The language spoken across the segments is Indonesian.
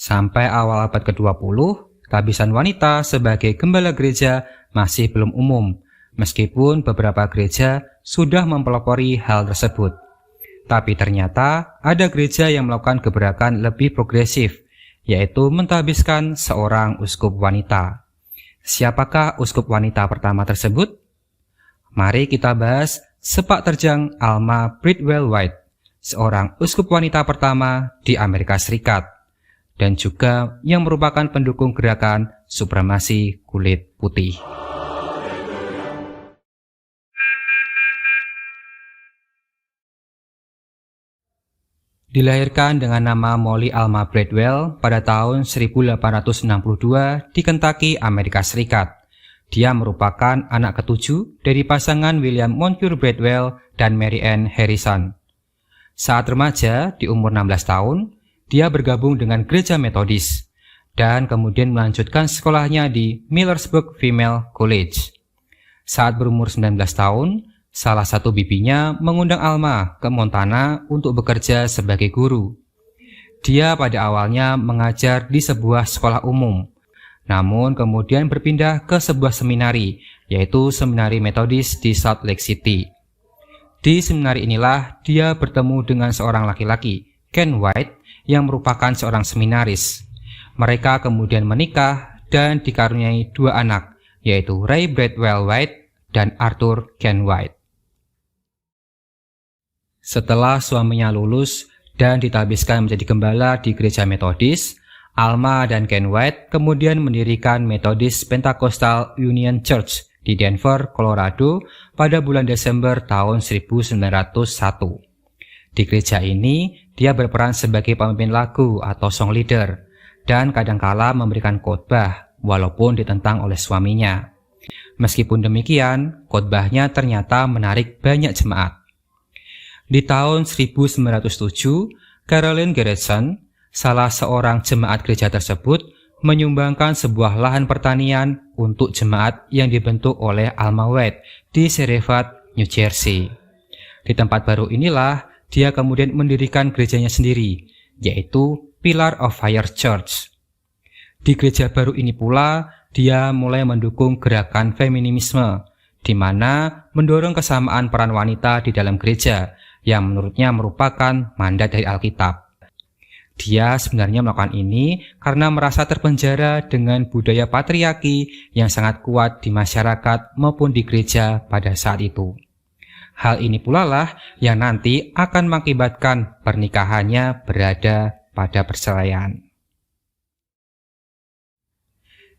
Sampai awal abad ke-20, kehabisan wanita sebagai gembala gereja masih belum umum, meskipun beberapa gereja sudah mempelopori hal tersebut. Tapi ternyata ada gereja yang melakukan gebrakan lebih progresif, yaitu mentahbiskan seorang uskup wanita. Siapakah uskup wanita pertama tersebut? Mari kita bahas sepak terjang Alma Bridwell White, seorang uskup wanita pertama di Amerika Serikat, dan juga yang merupakan pendukung gerakan supremasi kulit putih. Dilahirkan dengan nama Molly Alma Bridwell pada tahun 1862 di Kentucky, Amerika Serikat. Dia merupakan anak ketujuh dari pasangan William Moncure Bridwell dan Mary Ann Harrison. Saat remaja, di umur 16 tahun, dia bergabung dengan gereja Metodis dan kemudian melanjutkan sekolahnya di Millersburg Female College. Saat berumur 19 tahun, salah satu bibinya mengundang Alma ke Montana untuk bekerja sebagai guru. Dia pada awalnya mengajar di sebuah sekolah umum, namun kemudian berpindah ke sebuah seminari, yaitu Seminari Metodis di Salt Lake City. Di seminari inilah dia bertemu dengan seorang laki-laki, Ken White, yang merupakan seorang seminaris. Mereka kemudian menikah dan dikaruniai dua anak, yaitu Ray Bridwell White dan Arthur Ken White. Setelah suaminya lulus dan ditahbiskan menjadi gembala di gereja Metodis, Alma dan Ken White kemudian mendirikan Methodist Pentecostal Union Church di Denver, Colorado pada bulan Desember tahun 1901. Di gereja ini, dia berperan sebagai pemimpin lagu atau song leader dan kadangkala memberikan khotbah walaupun ditentang oleh suaminya. Meskipun demikian, khotbahnya ternyata menarik banyak jemaat. Di tahun 1907, Carolyn Gerritsen, salah seorang jemaat gereja tersebut, menyumbangkan sebuah lahan pertanian untuk jemaat yang dibentuk oleh Alma White di Serevat, New Jersey. Di tempat baru inilah dia kemudian mendirikan gerejanya sendiri, yaitu Pillar of Fire Church. Di gereja baru ini pula, dia mulai mendukung gerakan feminisme, di mana mendorong kesamaan peran wanita di dalam gereja, yang menurutnya merupakan mandat dari Alkitab. Dia sebenarnya melakukan ini karena merasa terpenjara dengan budaya patriarki yang sangat kuat di masyarakat maupun di gereja pada saat itu. Hal ini pula lah yang nanti akan mengakibatkan pernikahannya berada pada perceraian.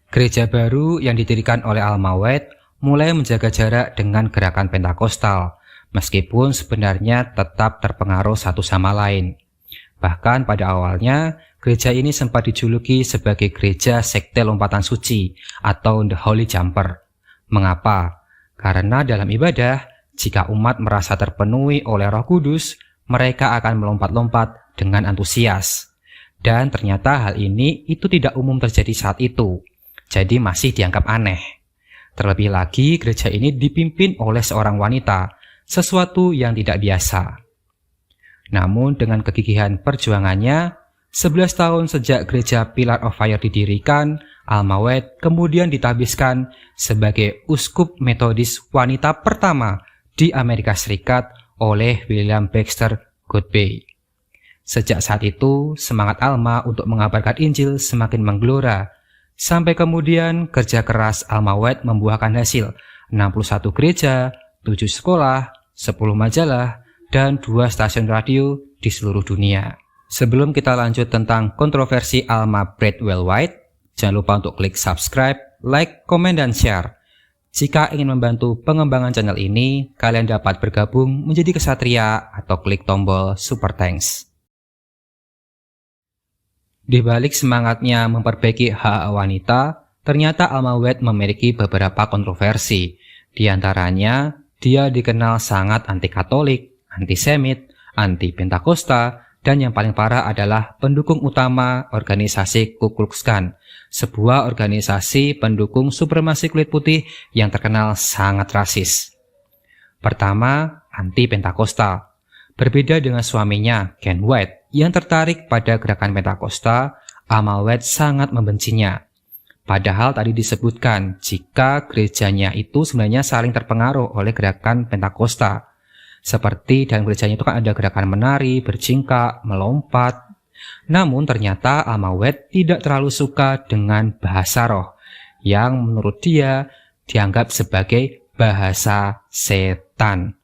Gereja baru yang didirikan oleh Alma White mulai menjaga jarak dengan gerakan Pentakostal, meskipun sebenarnya tetap terpengaruh satu sama lain. Bahkan pada awalnya, gereja ini sempat dijuluki sebagai gereja sekte lompatan suci atau The Holy Jumper. Mengapa? Karena dalam ibadah, jika umat merasa terpenuhi oleh Roh Kudus, mereka akan melompat-lompat dengan antusias. Dan ternyata hal ini itu tidak umum terjadi saat itu, jadi masih dianggap aneh. Terlebih lagi, gereja ini dipimpin oleh seorang wanita, sesuatu yang tidak biasa. Namun dengan kegigihan perjuangannya, 11 tahun sejak gereja Pillar of Fire didirikan, Alma White kemudian ditahbiskan sebagai uskup Metodis wanita pertama di Amerika Serikat oleh William Baxter Godbey. Sejak saat itu, semangat Alma untuk mengabarkan Injil semakin menggelora, sampai kemudian kerja keras Alma White membuahkan hasil 61 gereja, 7 sekolah, 10 majalah, dan 2 stasiun radio di seluruh dunia. Sebelum kita lanjut tentang kontroversi Alma Bridwell White, jangan lupa untuk klik subscribe, like, komen, dan share. Jika ingin membantu pengembangan channel ini, kalian dapat bergabung menjadi kesatria atau klik tombol Super Thanks. Di balik semangatnya memperbaiki hak wanita, ternyata Alma White memiliki beberapa kontroversi. Di antaranya, dia dikenal sangat anti-Katolik, antisemit, anti-Pentakosta, dan yang paling parah adalah pendukung utama organisasi Ku Klux Klan, sebuah organisasi pendukung supremasi kulit putih yang terkenal sangat rasis. Pertama, anti-Pentakosta. Berbeda dengan suaminya, Ken White, yang tertarik pada gerakan Pentakosta, Alma White sangat membencinya. Padahal tadi disebutkan jika gerejanya itu sebenarnya saling terpengaruh oleh gerakan Pentakosta. Seperti dalam gerejanya itu kan ada gerakan menari, berjingkak, melompat. Namun ternyata Alma White tidak terlalu suka dengan bahasa roh yang menurut dia dianggap sebagai bahasa setan.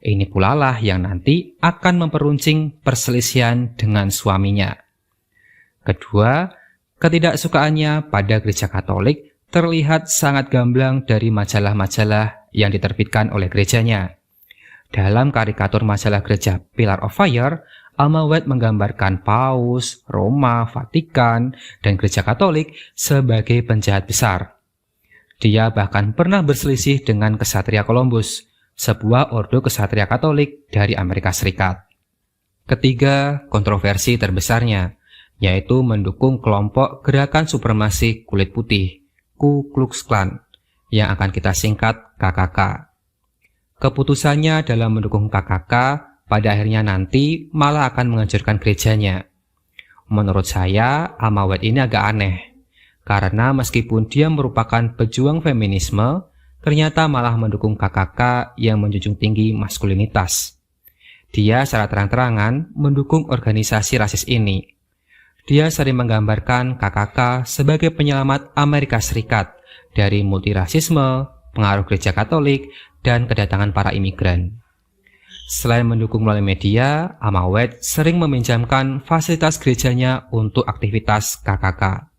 Ini pula lah yang nanti akan memperuncing perselisihan dengan suaminya. Kedua, ketidaksukaannya pada gereja Katolik terlihat sangat gamblang dari majalah-majalah yang diterbitkan oleh gerejanya. Dalam karikatur majalah gereja Pillar of Fire, Alma White menggambarkan Paus, Roma, Vatikan, dan gereja Katolik sebagai penjahat besar. Dia bahkan pernah berselisih dengan Ksatria Columbus, sebuah ordo ksatria Katolik dari Amerika Serikat. Ketiga, kontroversi terbesarnya, yaitu mendukung kelompok gerakan supremasi kulit putih, Ku Klux Klan, yang akan kita singkat KKK. Keputusannya dalam mendukung KKK pada akhirnya nanti malah akan menghancurkan gerejanya. Menurut saya, Alma White ini agak aneh, karena meskipun dia merupakan pejuang feminisme, ternyata malah mendukung KKK yang menjunjung tinggi maskulinitas. Dia secara terang-terangan mendukung organisasi rasis ini. Dia sering menggambarkan KKK sebagai penyelamat Amerika Serikat dari multirasisme, pengaruh gereja Katolik, dan kedatangan para imigran. Selain mendukung melalui media, Alma White sering meminjamkan fasilitas gerejanya untuk aktivitas KKK.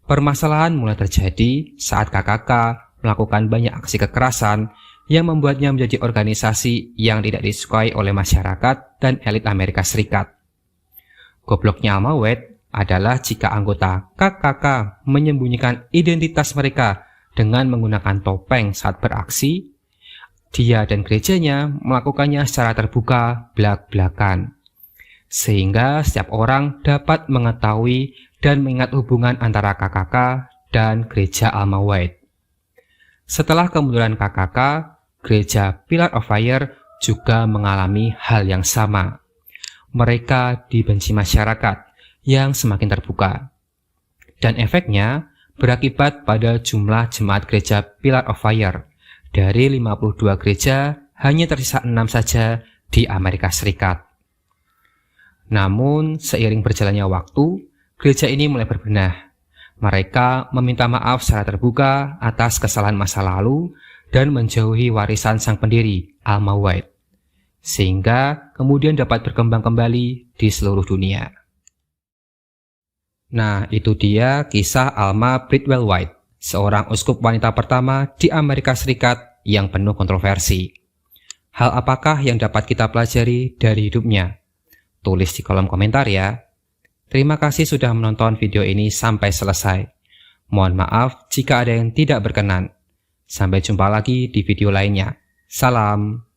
Permasalahan mulai terjadi saat KKK melakukan banyak aksi kekerasan yang membuatnya menjadi organisasi yang tidak disukai oleh masyarakat dan elit Amerika Serikat. Gobloknya Alma White adalah jika anggota KKK menyembunyikan identitas mereka dengan menggunakan topeng saat beraksi, dia dan gerejanya melakukannya secara terbuka belak-belakan, sehingga setiap orang dapat mengetahui dan mengingat hubungan antara KKK dan gereja Alma White. Setelah kemunduran KKK, gereja Pillar of Fire juga mengalami hal yang sama. Mereka dibenci masyarakat yang semakin terbuka. Dan efeknya berakibat pada jumlah jemaat gereja Pillar of Fire. Dari 52 gereja, hanya tersisa 6 saja di Amerika Serikat. Namun, seiring berjalannya waktu, gereja ini mulai berbenah. Mereka meminta maaf secara terbuka atas kesalahan masa lalu dan menjauhi warisan sang pendiri, Alma White, sehingga kemudian dapat berkembang kembali di seluruh dunia. Nah, itu dia kisah Alma Bridwell White, seorang uskup wanita pertama di Amerika Serikat yang penuh kontroversi. Hal apakah yang dapat kita pelajari dari hidupnya? Tulis di kolom komentar ya. Terima kasih sudah menonton video ini sampai selesai. Mohon maaf jika ada yang tidak berkenan. Sampai jumpa lagi di video lainnya. Salam.